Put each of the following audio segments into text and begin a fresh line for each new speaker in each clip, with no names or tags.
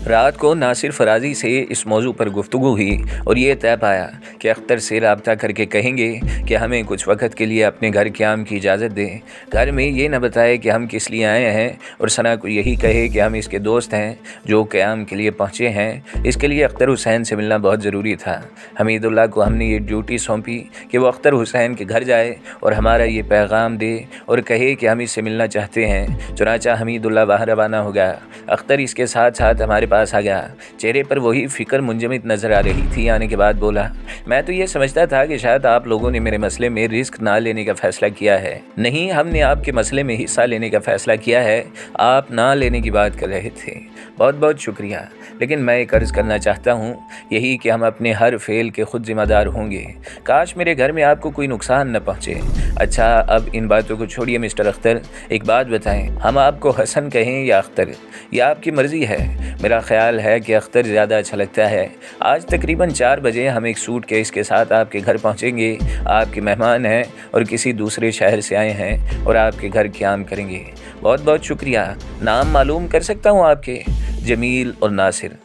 रात को नासिर फराजी से इस मौजू पर गुफ्तगू हुई और ये तय पाया कि अख्तर से रब्ता करके कहेंगे कि हमें कुछ वक्त के लिए अपने घर क़याम की इजाज़त दें। घर में ये न बताए कि हम किस लिए आए हैं और सना को यही कहे कि हम इसके दोस्त हैं जो क़याम के लिए पहुँचे हैं। इसके लिए अख्तर हुसैन से मिलना बहुत ज़रूरी था। हमीदुल्लाह को हमने ये ड्यूटी सौंपी कि वो अख्तर हुसैन के घर जाए और हमारा ये पैगाम दे और कहे कि हम इससे मिलना चाहते हैं। चुनांचा हमीदुल्लाह बाहर रवाना हो गया। अख्तर इसके साथ साथ हमारे पास आ गया। चेहरे पर वही फ़िक्र मुंजमद नज़र आ रही थी। आने के बाद बोला, मैं तो ये समझता था कि शायद आप लोगों ने मेरे मसले में रिस्क ना लेने का फ़ैसला किया है। नहीं, हमने आपके मसले में हिस्सा लेने का फ़ैसला किया है। आप ना लेने की बात कर रहे थे। बहुत बहुत शुक्रिया, लेकिन मैं एक अर्ज़ करना चाहता हूँ, यही कि हम अपने हर फ़ेल के ख़ुद ज़िम्मेदार होंगे। काश मेरे घर में आपको कोई नुकसान न पहुँचे। अच्छा, अब इन बातों को छोड़िए मिस्टर अख्तर, एक बात बताएं, हम आपको हसन कहें या अख्तर, यह आपकी मर्ज़ी है। मेरा ख़्याल है कि अख्तर ज़्यादा अच्छा लगता है। आज तकरीबन 4 बजे हम एक सूटकेस के साथ आपके घर पहुँचेंगे। आपके मेहमान हैं और किसी दूसरे शहर से आए हैं और आपके घर क़याम करेंगे। बहुत बहुत शुक्रिया। नाम मालूम कर सकता हूँ आपके? जमील और नासिर।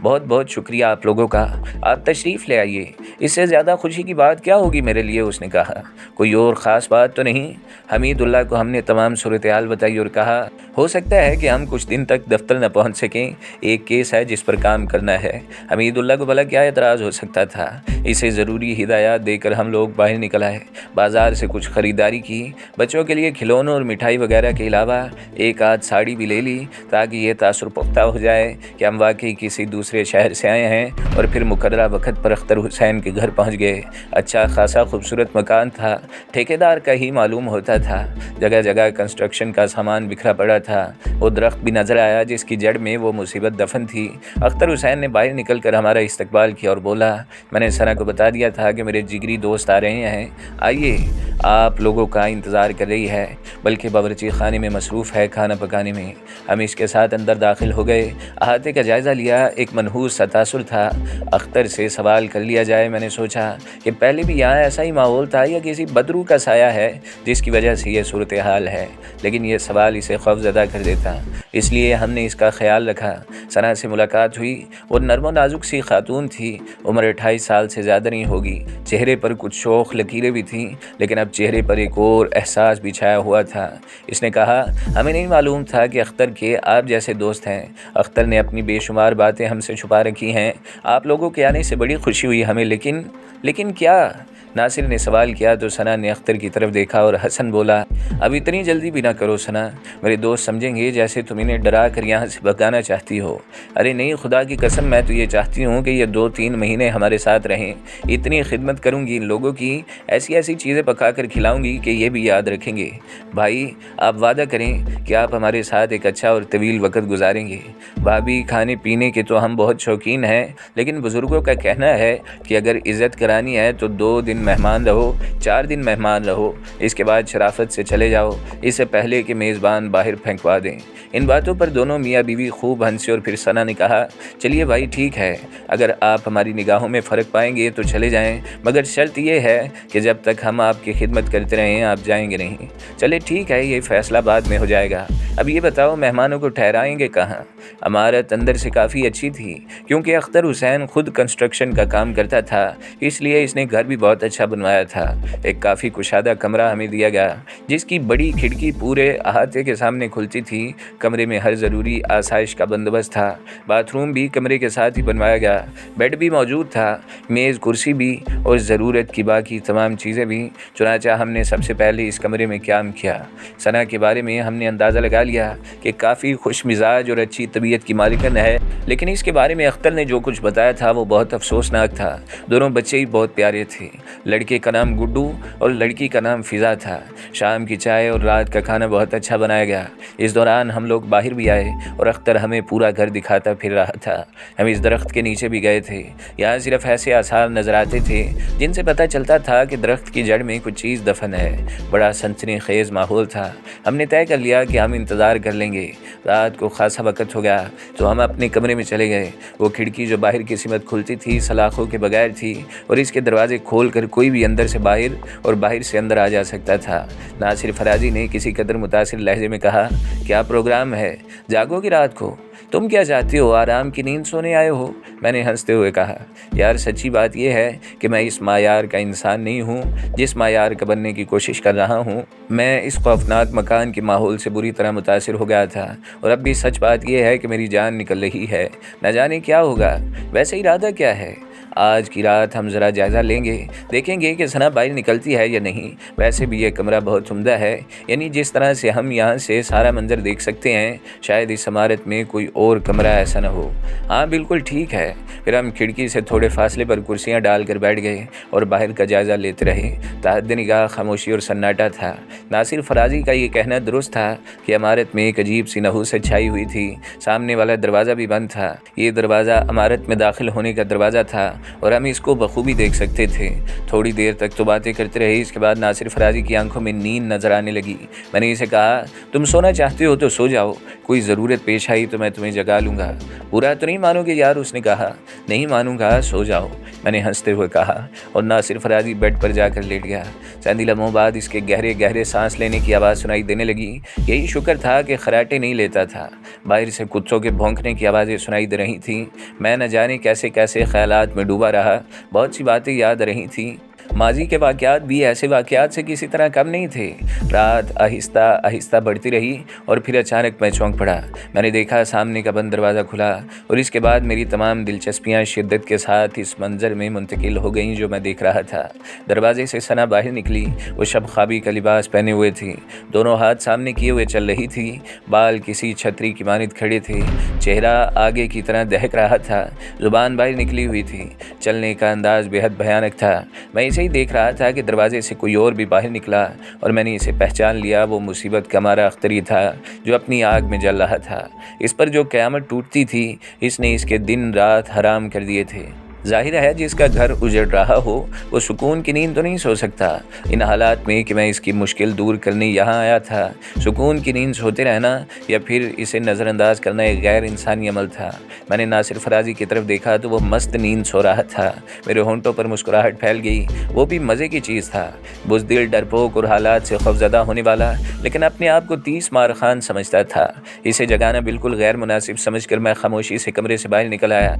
बहुत बहुत शुक्रिया आप लोगों का। आप तशरीफ़ ले आइए, इससे ज़्यादा खुशी की बात क्या होगी मेरे लिए। उसने कहा, कोई और ख़ास बात तो नहीं? हमीदुल्लाह को हमने तमाम सूरत-ए-हाल बताई और कहा, हो सकता है कि हम कुछ दिन तक दफ्तर न पहुंच सकें। एक केस है जिस पर काम करना है। हमीदुल्लाह को भला क्या एतराज़ हो सकता था। इसे ज़रूरी हिदायत देकर हम लोग बाहर निकल आए। बाज़ार से कुछ ख़रीदारी की। बच्चों के लिए खिलौनों और मिठाई वगैरह के अलावा एक आध साड़ी भी ले ली, ताकि ये तासुर पुख्ता हो जाए कि हम वाकई किसी दूसरे शहर से आए हैं। और फिर मुकर्ररा वक्त पर अख्तर हुसैन के घर पहुंच गए। अच्छा खासा खूबसूरत मकान था, ठेकेदार का ही मालूम होता था। जगह जगह कंस्ट्रक्शन का सामान बिखरा पड़ा था। वो दरख्त भी नज़र आया जिसकी जड़ में वो मुसीबत दफन थी। अख्तर हुसैन ने बाहर निकल कर हमारा इस्तकबाल किया और बोला, मैंने सना को बता दिया था कि मेरे जिगरी दोस्त आ रहे हैं, आइए, आप लोगों का इंतज़ार कर रही है, बल्कि बावर्ची खाने में मसरूफ़ है खाना पकाने में। हम इसके साथ अंदर दाखिल हो गए। अहाते का जायज़ा लिया। एक मनहूस सा तासुर था। अख्तर से सवाल कर लिया जाए। मैंने सोचा कि पहले भी यहाँ ऐसा ही माहौल था या किसी बदरू का साया है जिसकी वजह से ये सूरत हाल है, लेकिन यह सवाल इसे खौफज़दा कर देता। इसलिए हमने इसका ख्याल रखा। सना से मुलाकात हुई। वो नर्म नाजुक सी खातून थी। उम्र 28 साल से ज़्यादा नहीं होगी। चेहरे पर कुछ शोख लकीरें भी थीं, लेकिन अब चेहरे पर एक और एहसास भी छाया हुआ था। इसने कहा, हमें नहीं मालूम था कि अख्तर के आप जैसे दोस्त हैं। अख्तर ने अपनी बेशुमार बातें हमसे छुपा रखी हैं। आप लोगों के आने से बड़ी खुशी हुई हमें, लेकिन क्या? नासिर ने सवाल किया तो सना ने अख्तर की तरफ देखा और हसन बोला, अब इतनी जल्दी भी ना करो सना, मेरे दोस्त समझेंगे जैसे तुम इन्हें डरा कर यहाँ से भगाना चाहती हो। अरे नहीं, खुदा की कसम, मैं तो ये चाहती हूँ कि ये 2-3 महीने हमारे साथ रहें। इतनी खिदमत करूँगी इन लोगों की, ऐसी ऐसी चीज़ें पका कर खिलाऊँगी कि ये भी याद रखेंगे। भाई, आप वादा करें कि आप हमारे साथ एक अच्छा और तवील वक्त गुजारेंगे। भाभी, खाने पीने के तो हम बहुत शौकीन हैं, लेकिन बुज़ुर्गों का कहना है कि अगर इज़्ज़त करानी है तो 2 दिन मेहमान रहो, 4 दिन मेहमान रहो, इसके बाद शराफत से चले जाओ, इससे पहले कि मेज़बान बाहर फेंकवा दें। इन बातों पर दोनों मियाँ बीवी खूब हंसे और फिर सना ने कहा, चलिए भाई ठीक है, अगर आप हमारी निगाहों में फ़र्क पाएंगे तो चले जाएं, मगर शर्त यह है कि जब तक हम आपकी खिदमत करते रहें आप जाएंगे नहीं। चले ठीक है, ये फ़ैसला बाद में हो जाएगा। अब ये बताओ, मेहमानों को ठहराएंगे कहाँ? इमारत अंदर से काफ़ी अच्छी थी, क्योंकि अख्तर हुसैन खुद कंस्ट्रक्शन का काम करता था, इसलिए इसने घर भी बहुत अच्छा बनवाया था। एक काफ़ी कुशादा कमरा हमें दिया गया, जिसकी बड़ी खिड़की पूरे अहाते के सामने खुलती थी। कमरे में हर ज़रूरी आसाइश का बंदोबस्त था। बाथरूम भी कमरे के साथ ही बनवाया गया। बेड भी मौजूद था, मेज़ कुर्सी भी और ज़रूरत की बाकी तमाम चीज़ें भी। चुनांचा हमने सबसे पहले इस कमरे में क़याम किया। सना के बारे में हमने अंदाज़ा लगा लिया कि काफ़ी खुश मिजाज और अच्छी तबीयत की मालिकन है, लेकिन इसके बारे में अख्तर ने जो कुछ बताया था वो बहुत अफसोसनाक था। दोनों बच्चे ही बहुत प्यारे थे। लड़के का नाम गुड्डू और लड़की का नाम फ़िज़ा था। शाम की चाय और रात का खाना बहुत अच्छा बनाया गया। इस दौरान हम लोग बाहर भी आए और अख्तर हमें पूरा घर दिखाता फिर रहा था। हम इस दरख्त के नीचे भी गए थे। यहाँ सिर्फ ऐसे आसार नज़र आते थे जिनसे पता चलता था कि दरख्त की जड़ में कुछ चीज़ दफन है। बड़ा सनसनी खेज़ माहौल था। हमने तय कर लिया कि हम इंतज़ार कर लेंगे। रात को खासा वक्त हो गया तो हम अपने कमरे में चले गए। वो खिड़की जो बाहर की सिमत खुलती थी सलाखों के बगैर थी और इसके दरवाजे खोल कर कोई भी अंदर से बाहर और बाहर से अंदर आ जा सकता था। नासिर फराजी ने किसी कदर मुतासिर लहजे में कहा, क्या प्रोग्राम है, जागोगी रात को? तुम क्या चाहती हो, आराम की नींद सोने आए हो? मैंने हंसते हुए कहा, यार सच्ची बात यह है कि मैं इस मायार का इंसान नहीं हूँ जिस मायार का बनने की कोशिश कर रहा हूँ। मैं इस खौफनाक मकान के माहौल से बुरी तरह मुतासिर हो गया था और अब भी सच बात यह है कि मेरी जान निकल रही है। न जाने क्या होगा। वैसे इरादा क्या है? आज की रात हम ज़रा जायज़ा लेंगे, देखेंगे कि सना बाहर निकलती है या नहीं। वैसे भी ये कमरा बहुत उम्दा है, यानी जिस तरह से हम यहाँ से सारा मंजर देख सकते हैं शायद इस इमारत में कोई और कमरा ऐसा न हो। हाँ बिल्कुल ठीक है। फिर हम खिड़की से थोड़े फासले पर कुर्सियाँ डालकर बैठ गए और बाहर का जायज़ा लेते रहे। तहत निगाह खामोशी और सन्नाटा था। नासिर फराजी का ये कहना दुरुस्त था कि इमारत में एक अजीब सी नहूसत छाई हुई थी। सामने वाला दरवाज़ा भी बंद था। ये दरवाज़ा इमारत में दाखिल होने का दरवाज़ा था और हम इसको बखूबी देख सकते थे। थोड़ी देर तक तो बातें करते रहे। इसके बाद नासिर फराजी की आंखों में नींद नजर आने लगी। मैंने इसे कहा, तुम सोना चाहते हो तो सो जाओ, कोई ज़रूरत पेश आई तो मैं तुम्हें जगा लूँगा। बुरा तो नहीं मानोगे यार? उसने कहा। नहीं मानूंगा, सो जाओ, मैंने हंसते हुए कहा और नासिर फराजी बेड पर जाकर लेट गया। चंद लम्हों बाद इसके गहरे गहरे सांस लेने की आवाज़ सुनाई देने लगी। यही शुक्र था कि खराटे नहीं लेता था। बाहर से कुत्तों के भौंकने की आवाज़ें सुनाई दे रही थीं। मैं न जाने कैसे कैसे ख्यालात में डूबा रहा। बहुत सी बातें याद रही थीं। माजी के वाक़यात भी ऐसे वाक़यात से किसी तरह कम नहीं थे। रात आहिस्ता आहिस्ता बढ़ती रही और फिर अचानक मैं चौंक पड़ा। मैंने देखा सामने का बंद दरवाज़ा खुला और इसके बाद मेरी तमाम दिलचस्पियाँ शिद्दत के साथ इस मंजर में मुंतकिल हो गईं जो मैं देख रहा था। दरवाजे से सना बाहर निकली। वो शब ख्वाबी का लिबास पहने हुए थी, दोनों हाथ सामने किए हुए चल रही थी। बाल किसी छतरी की मानित खड़े थे। चेहरा आगे की तरह दहक रहा था। ज़ुबान बाहर निकली हुई थी। चलने का अंदाज बेहद भयानक था। मैं इसे ही देख रहा था कि दरवाजे से कोई और भी बाहर निकला और मैंने इसे पहचान लिया। वो मुसीबत का मारा अख्तरी था जो अपनी आग में जल रहा था। इस पर जो क़यामत टूटती थी इसने इसके दिन रात हराम कर दिए थे। जाहिर है जिसका घर उजड़ रहा हो वो सुकून की नींद तो नहीं सो सकता। इन हालात में कि मैं इसकी मुश्किल दूर करने यहाँ आया था, सुकून की नींद सोते रहना या फिर इसे नज़रअंदाज करना एक गैर इंसानी अमल था। मैंने नासिर फराजी की तरफ देखा तो वो मस्त नींद सो रहा था। मेरे होंठों पर मुस्कुराहट फैल गई। वो भी मज़े की चीज़ था। बुज़दिल, डरपोक और हालात से खौफज़दा होने वाला, लेकिन अपने आप को 30 मार खान समझता था। इसे जगाना बिल्कुल गैर मुनासिब समझकर मैं खामोशी से कमरे से बाहर निकल आया।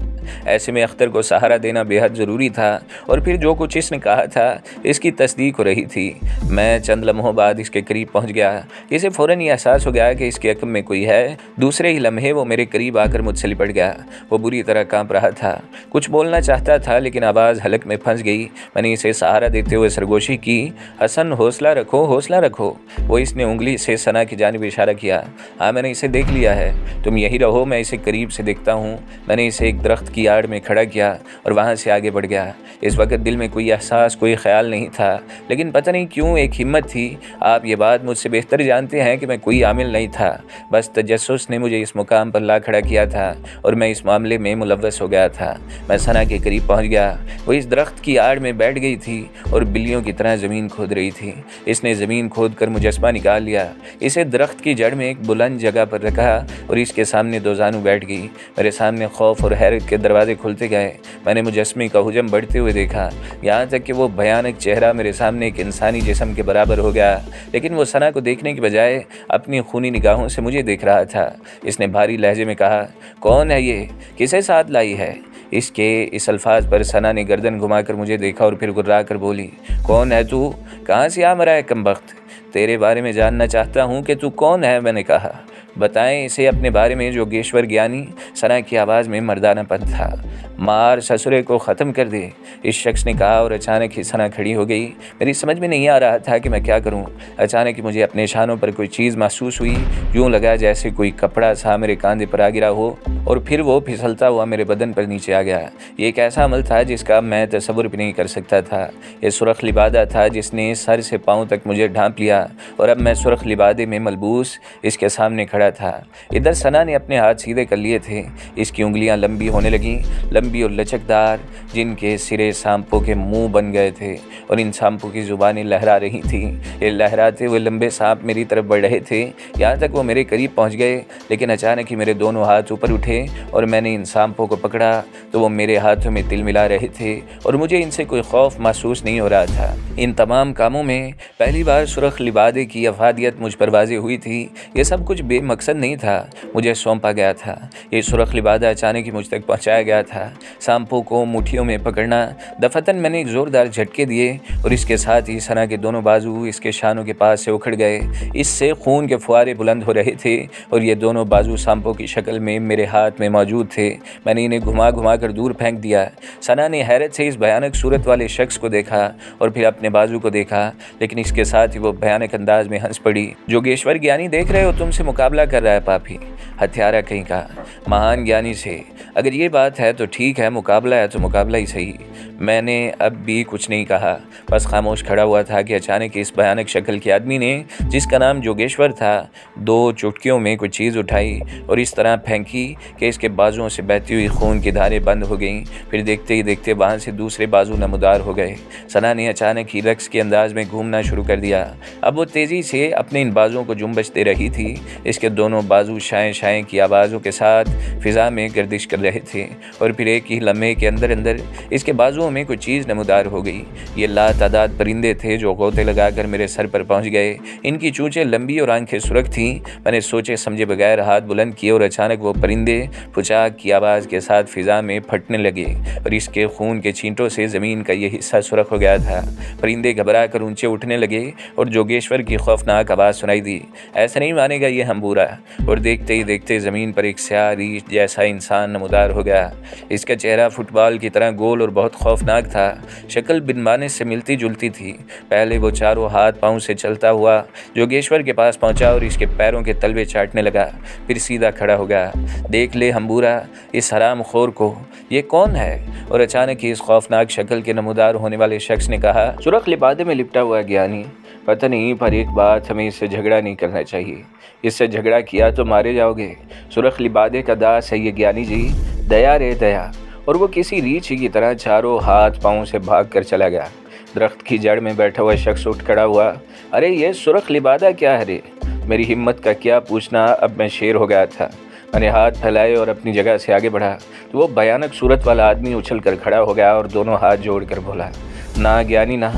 ऐसे में अख्तर को सहारा देना बेहद ज़रूरी था और फिर जो कुछ इसने कहा था इसकी तस्दीक हो रही थी। मैं चंद लम्हों बाद इसके करीब पहुंच गया। इसे फ़ौरन ये एहसास हो गया कि इसके हक़ में कोई है। दूसरे ही लम्हे वो मेरे करीब आकर मुझसे लिपट गया। वो बुरी तरह कांप रहा था। कुछ बोलना चाहता था लेकिन आवाज़ हलक में फंस गई। मैंने इसे सहारा देते हुए सरगोशी की, हसन हौसला रखो, हौसला रखो। वो इसने उंगली से सना की जानिब इशारा किया। हाँ मैंने इसे देख लिया है, तुम यही रहो, मैं इसे करीब से देखता हूँ। मैंने इसे एक दरख्त की आड़ में खड़ा किया और वहाँ से आगे बढ़ गया। इस वक्त दिल में कोई एहसास, कोई ख्याल नहीं था, लेकिन पता नहीं क्यों एक हिम्मत थी। आप ये बात मुझसे बेहतर जानते हैं कि मैं कोई आमिल नहीं था। बस तजस्सुस ने मुझे इस मुकाम पर ला खड़ा किया था और मैं इस मामले में मुलव्वस हो गया था। मैं सना के करीब पहुँच गया। वो इस दरख्त की आड़ में बैठ गई थी और बिल्लियों की तरह ज़मीन खोद रही थी। इसने ज़मीन खोद कर मुजस्मा निकाल लिया। इसे दरख्त की जड़ में एक बुलंद जगह पर रखा और इसके सामने दो जानू बैठ गई। मेरे सामने खौफ और हैरत के दरवाजे खुलते गए। मैंने मुजस्मे का हुजम बढ़ते हुए देखा, यहाँ तक कि वो भयानक चेहरा मेरे सामने एक इंसानी जिस्म के बराबर हो गया। लेकिन वो सना को देखने के बजाय अपनी खूनी निगाहों से मुझे देख रहा था। इसने भारी लहजे में कहा, कौन है ये, किसे साथ लाई है? इसके इस अल्फाज पर सना ने गर्दन घुमाकर मुझे देखा और फिर गुर्रा कर बोली, कौन है तू? कहाँ से आ मरा है कमबख्त? तेरे बारे में जानना चाहता हूँ कि तू कौन है। मैंने कहा, बताएं इसे अपने बारे में जोगेश्वर ज्ञानी। सना की आवाज़ में मर्दानापन था। मार ससुरे को ख़त्म कर दे, इस शख्स ने कहा और अचानक ही सना खड़ी हो गई। मेरी समझ में नहीं आ रहा था कि मैं क्या करूं। अचानक ही मुझे अपने शानों पर कोई चीज़ महसूस हुई। यूँ लगा जैसे कोई कपड़ा सा मेरे कांधे पर आ गिरा हो और फिर वो फिसलता हुआ मेरे बदन पर नीचे आ गया। ये एक ऐसा अमल था जिसका मैं तसव्वुर भी नहीं कर सकता था। ये सुरख लिबादा था जिसने सर से पाँव तक मुझे ढांप लिया और अब मैं सुरख लिबादे में मलबूस इसके सामने खड़ा था। इधर सना ने अपने हाथ सीधे कर लिए थे। इसकी उंगलियां लंबी होने लगीं, लंबी और लचकदार, जिनके सिरे सांपों के मुंह बन गए थे और इन सांपों की जुबानें लहरा रही थीं। ये लहराते हुए लंबे सांप मेरी तरफ बढ़ रहे थे। यहाँ तक वो मेरे करीब पहुँच गए, लेकिन अचानक ही मेरे दोनों हाथ ऊपर उठे हुए और मैंने इन सांपों को पकड़ा तो वो मेरे हाथों में तिल मिला रहे थे और मुझे इनसे कोई खौफ महसूस नहीं हो रहा था। इन तमाम कामों में पहली बार सुरख लिबादे की अफादियत मुझ पर वाज़ेह हुई थी। ये सब कुछ बेमकसद नहीं था, मुझे सौंपा गया था। ये सुरख लिबादा अचानक ही मुझ तक पहुँचाया गया था। सांपों को मुट्ठियों में पकड़ना, दफतन मैंने एक ज़ोरदार झटके दिए और इसके साथ ही सना के दोनों बाजू इसके शानों के पास से उखड़ गए। इससे खून के फुआरे बुलंद हो रहे थे और ये दोनों बाजू सांपों की शक्ल में मेरे हाथ में मौजूद थे। मैंने इन्हें घुमा घुमा कर दूर फेंक दिया। सना ने हैरत से इस भयानक सूरत वाले शख्स को देखा और फिर अपने बाजू को देखा, लेकिन इसके साथ ही वो भयानक अंदाज में हंस पड़ी। जोगेश्वर ज्ञानी, देख रहे हो तुमसे मुकाबला कर रहा है पापी, हत्यारा कहीं का, महान ज्ञानी से। अगर ये बात है तो ठीक है, मुकाबला है तो मुकाबला ही सही। मैंने अब भी कुछ नहीं कहा, बस खामोश खड़ा हुआ था कि अचानक इस भयानक शक्ल के आदमी ने, जिसका नाम जोगेश्वर था, दो चुटकियों में कुछ चीज़ उठाई और इस तरह फेंकी कि इसके बाजुओं से बहती हुई खून की धारें बंद हो गईं। फिर देखते ही देखते वहाँ से दूसरे बाजू नमदार हो गए। सना ने अचानक ही रक्स के अंदाज में घूमना शुरू कर दिया। अब वो तेज़ी से अपने इन बाजुओं को जुम्बश दे रही थी। इसके दोनों बाजू शाएँ शाएँ की आवाज़ों के साथ फ़िज़ा में गर्दिश कर रहे थे और फिर एक ही लम्हे के अंदर अंदर इसके बाजुओं में कुछ चीज़ नमदार हो गई। ये लातादाद परिंदे थे जो गोते लगाकर मेरे सर पर पहुंच गए। इनकी चूंचें लंबी और आंखें सुरख थीं। मैंने सोचे समझे बगैर हाथ बुलंद किए और अचानक वो परिंदे फुचाक की आवाज़ के साथ फ़िज़ा में फटने लगे और इसके खून के छींटों से ज़मीन का ये हिस्सा सुरख हो गया था। परिंदे घबरा कर ऊँचे उठने लगे और जोगेश्वर की खौफनाक आवाज़ सुनाई दी, ऐसा नहीं मानेगा ये हम्बूरा। और देखते ही देखते ज़मीन पर एक स्याह रीछ जैसा इंसान नमदार हो गया। इसका चेहरा फुटबॉल की तरह गोल और बहुत खौफनाक था। शक्ल बिनमाने से मिलती जुलती थी। पहले वो चारों हाथ पाँव से चलता हुआ जोगेश्वर के पास पहुंचा और इसके पैरों के तलवे चाटने लगा। फिर सीधा खड़ा हो गया। देख ले हम्बूरा, इस हराम खोर को, ये कौन है? और अचानक ही इस खौफनाक शक्ल के नमूदार होने वाले शख्स ने कहा, सुरख लिबादे में लिपटा हुआ ज्ञानी, पता नहीं, पर एक बात, हमें इससे झगड़ा नहीं करना चाहिए। इससे झगड़ा किया तो मारे जाओगे। सुरख लिबादे का दास है ये ज्ञानी जी, दया रे दया। और वो किसी रीछ की तरह चारों हाथ पाँव से भाग कर चला गया। दरख्त की जड़ में बैठा हुआ शख्स उठ खड़ा हुआ। अरे ये सुरख लिबादा क्या है रे? मेरी हिम्मत का क्या पूछना, अब मैं शेर हो गया था। मैंने हाथ फैलाए और अपनी जगह से आगे बढ़ा तो वो भयानक सूरत वाला आदमी उछल कर खड़ा हो गया और दोनों हाथ जोड़ कर बोला, ना ज्ञानी ना,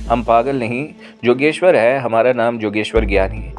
हम पागल नहीं, जोगेश्वर है हमारा नाम, जोगेश्वर ज्ञानी।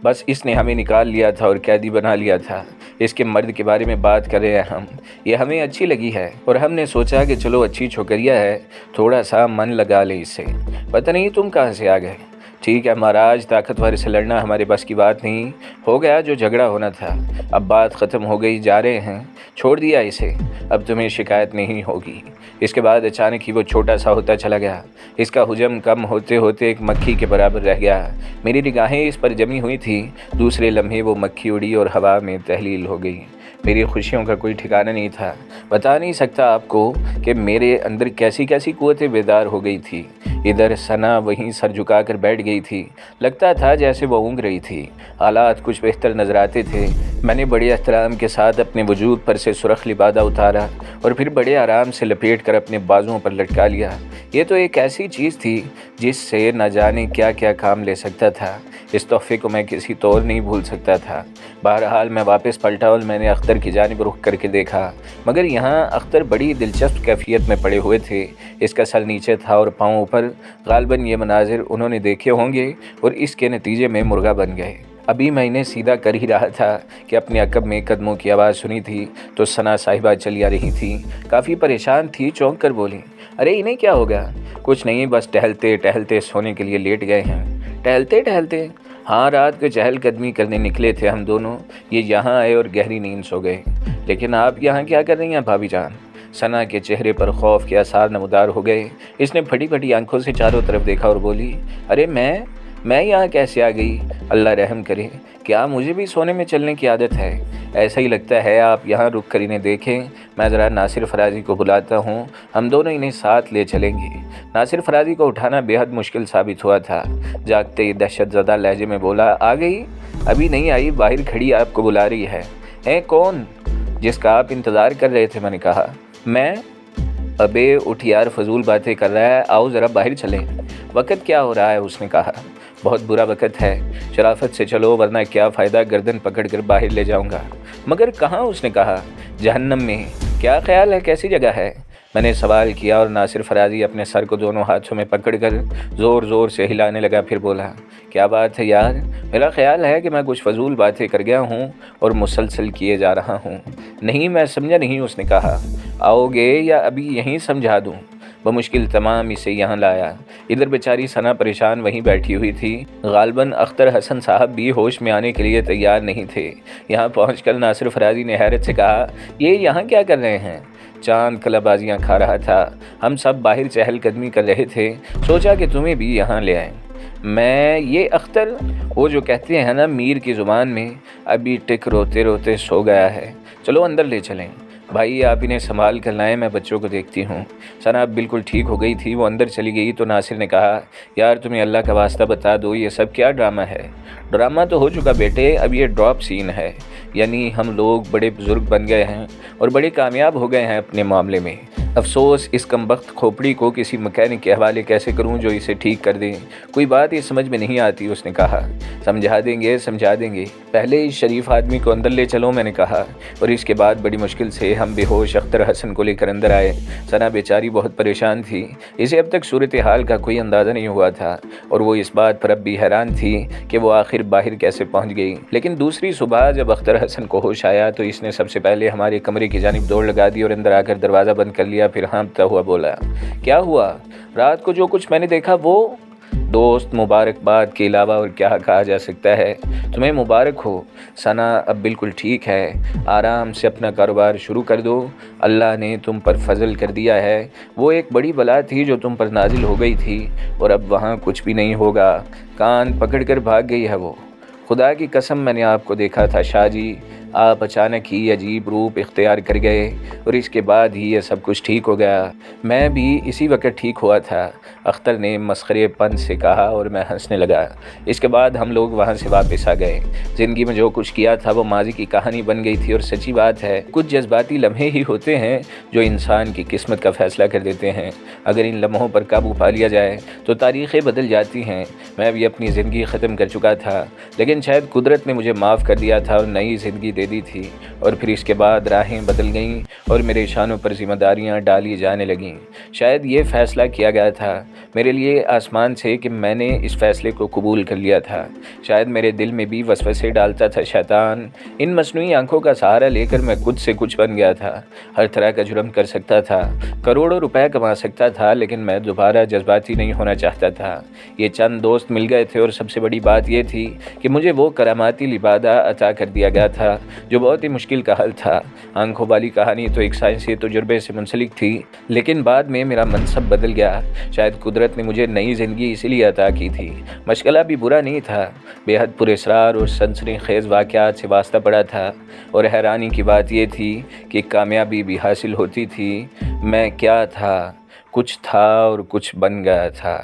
बस इसने हमें निकाल लिया था और कैदी बना लिया था। इसके मर्द के बारे में बात कर रहे हैं हम। ये हमें अच्छी लगी है और हमने सोचा कि चलो अच्छी छोकरिया है, थोड़ा सा मन लगा ले इससे। पता नहीं तुम कहाँ से आ गए। ठीक है महाराज, ताकतवर से लड़ना हमारे बस की बात नहीं। हो गया जो झगड़ा होना था, अब बात ख़त्म हो गई, जा रहे हैं, छोड़ दिया इसे, अब तुम्हें शिकायत नहीं होगी। इसके बाद अचानक ही वो छोटा सा होता चला गया। इसका हुजम कम होते होते एक मक्खी के बराबर रह गया। मेरी निगाहें इस पर जमी हुई थी। दूसरे लम्हे वो मक्खी उड़ी और हवा में तहलील हो गई। मेरी खुशियों का कोई ठिकाना नहीं था। बता नहीं सकता आपको कि मेरे अंदर कैसी कैसी कुव्वतें बेदार हो गई थी। इधर सना वहीं सर झुकाकर बैठ गई थी। लगता था जैसे वो ऊँघ रही थी। हालात कुछ बेहतर नजर आते थे। मैंने बड़े एहतराम के साथ अपने वजूद पर से सुरख लिबादा उतारा और फिर बड़े आराम से लपेट कर अपने बाजुओं पर लटका लिया। ये तो एक ऐसी चीज़ थी जिससे न जाने क्या क्या काम ले सकता था। इस तोहफे को मैं किसी तौर नहीं भूल सकता था। बहरहाल मैं वापस पलटा और मैंने अख्तर की जानिब रुख करके देखा, मगर यहाँ अख्तर बड़ी दिलचस्प कैफियत में पड़े हुए थे। इसका सर नीचे था और पाँव ऊपर। गालबन ये मनाजिर उन्होंने देखे होंगे और इसके नतीजे में मुर्गा बन गए। अभी मैं इन्हें सीधा कर ही रहा था कि अपने अकब में कदमों की आवाज़ सुनी थी तो सना साहिबा चली आ रही थी। काफ़ी परेशान थी, चौंक कर बोली, अरे इन्हें क्या हो गया? कुछ नहीं, बस टहलते टहलते सोने के लिए लेट गए हैं। टहलते टहलते? हाँ, रात को चहलकदमी करने निकले थे हम दोनों। ये यहाँ आए और गहरी नींद सो गए। लेकिन आप यहाँ क्या कर रही हैं भाभी जान? सना के चेहरे पर खौफ के आसार नमदार हो गए। इसने फटी फटी आंखों से चारों तरफ देखा और बोली, अरे मैं यहाँ कैसे आ गई? अल्लाह रहम करे, क्या मुझे भी सोने में चलने की आदत है? ऐसा ही लगता है। आप यहाँ रुक कर इन्हें देखें, मैं ज़रा नासिर फराजी को बुलाता हूँ, हम दोनों इन्हें साथ ले चलेंगे। नासिर फराजी को उठाना बेहद मुश्किल साबित हुआ था। जागते ही दहशत ज़दा लहजे में बोला, आ गई? अभी नहीं आई, बाहर खड़ी आपको बुला रही है। हैं कौन? जिसका आप इंतज़ार कर रहे थे। मैंने कहा, मैं? अबे उठ यार, फजूल बातें कर रहा है, आओ ज़रा बाहर चलें। वक़्त क्या हो रहा है? उसने कहा, बहुत बुरा वक़्त है, शराफत से चलो वरना क्या फ़ायदा, गर्दन पकड़ कर बाहर ले जाऊंगा। मगर कहाँ? उसने कहा। जहन्नम में। क्या ख्याल है, कैसी जगह है? मैंने सवाल किया और नासिर फराजी अपने सर को दोनों हाथों में पकड़कर ज़ोर ज़ोर से हिलाने लगा। फिर बोला, क्या बात है यार? मेरा ख्याल है कि मैं कुछ फजूल बातें कर गया हूँ और मुसलसल किए जा रहा हूँ। नहीं, मैं समझा नहीं। उसने कहा। आओगे या अभी यहीं समझा दूँ? बमुश्किल तमाम इसे यहाँ लाया। इधर बेचारी सना परेशान वहीं बैठी हुई थी। गालबन अख्तर हसन साहब भी होश में आने के लिए तैयार नहीं थे। यहाँ पहुँचकर नासिर फराजी ने हैरत से कहा, ये यहाँ क्या कर रहे हैं? चांद कलाबाजियाँ खा रहा था। हम सब बाहर चहलकदमी कर रहे थे, सोचा कि तुम्हें भी यहाँ ले आएं। मैं ये अख्तर, वो जो कहते हैं ना मीर की ज़ुबान में, अभी टिक रोते रोते सो गया है। चलो अंदर ले चलें। भाई आप इन्हें संभाल कर लाएं, मैं बच्चों को देखती हूँ। सना अब बिल्कुल ठीक हो गई थी। वो अंदर चली गई तो नासिर ने कहा, यार तुम्हें अल्लाह का वास्ता बता दो, ये सब क्या ड्रामा है? ड्रामा तो हो चुका बेटे, अब ये ड्रॉप सीन है। यानी हम लोग बड़े बुजुर्ग बन गए हैं और बड़े कामयाब हो गए हैं अपने मामले में। अफसोस इस कमबख्त खोपड़ी को किसी मैकेनिक के हवाले कैसे करूं जो इसे ठीक कर दे। कोई बात ये समझ में नहीं आती। उसने कहा, समझा देंगे, पहले इस शरीफ आदमी को अंदर ले चलो, मैंने कहा। और इसके बाद बड़ी मुश्किल से हम बेहोश अख्तर हसन को लेकर अंदर आए। सना बेचारी बहुत परेशान थी। इसे अब तक सूरत हाल का कोई अंदाज़ा नहीं हुआ था और वो इस बात पर अब भी हैरान थी कि वो आखिर बाहर कैसे पहुँच गई। लेकिन दूसरी सुबह जब अख्तर हसन को होश आया तो इसने सबसे पहले हमारे कमरे की जानिब दौड़ लगा दी और अंदर आकर दरवाज़ा बंद कर लिया। फिर हाँफता हुआ बोला, क्या हुआ? रात को जो कुछ मैंने देखा वो? दोस्त, मुबारकबाद के अलावा और क्या कहा जा सकता है? तुम्हें मुबारक हो। सना अब बिल्कुल ठीक है। आराम से अपना कारोबार शुरू कर दो। अल्लाह ने तुम पर फजल कर दिया है। वो एक बड़ी बला थी जो तुम पर नाजिल हो गई थी और अब वहाँ कुछ भी नहीं होगा। कान पकड़कर भाग गई है वो। खुदा की कसम मैंने आपको देखा था शाह जी। आप अचानक ही अजीब रूप इख्तियार कर गए और इसके बाद ही ये सब कुछ ठीक हो गया। मैं भी इसी वक्त ठीक हुआ था, अख्तर ने मस्खरेपन से कहा और मैं हंसने लगा। इसके बाद हम लोग वहाँ से वापस आ गए। ज़िंदगी में जो कुछ किया था वो माजी की कहानी बन गई थी और सच्ची बात है, कुछ जज्बाती लम्हे ही होते हैं जो इंसान की किस्मत का फ़ैसला कर देते हैं। अगर इन लम्हों पर काबू पा लिया जाए तो तारीख़ें बदल जाती हैं। मैं भी अपनी ज़िंदगी ख़त्म कर चुका था, लेकिन शायद कुदरत ने मुझे माफ़ कर दिया था और नई ज़िंदगी दे दी थी। और फिर इसके बाद राहें बदल गईं और मेरे शानों पर जिम्मेदारियां डाली जाने लगीं। शायद ये फ़ैसला किया गया था मेरे लिए आसमान से कि मैंने इस फ़ैसले को कबूल कर लिया था। शायद मेरे दिल में भी वसवसे डालता था शैतान। इन मसनूई आंखों का सहारा लेकर मैं खुद से कुछ बन गया था। हर तरह का जुर्म कर सकता था, करोड़ों रुपए कमा सकता था, लेकिन मैं दोबारा जज्बाती नहीं होना चाहता था। ये चंद दोस्त मिल गए थे और सबसे बड़ी बात यह थी कि मुझे वो करामाती लिबादा अता कर दिया गया था जो बहुत ही मुश्किल का हल था। आंखों वाली कहानी तो एक साइंसी तजुर्बे से मुंसलिक थी, लेकिन बाद में मेरा मनसब बदल गया। शायद कुदरत ने मुझे नई ज़िंदगी इसीलिए अता की थी। मशगला भी बुरा नहीं था, बेहद पुरस्रार और सनसनीखेज़ वाक़यात से वास्ता पड़ा था। और हैरानी की बात यह थी कि कामयाबी भी हासिल होती थी। मैं क्या था? कुछ था और कुछ बन गया था।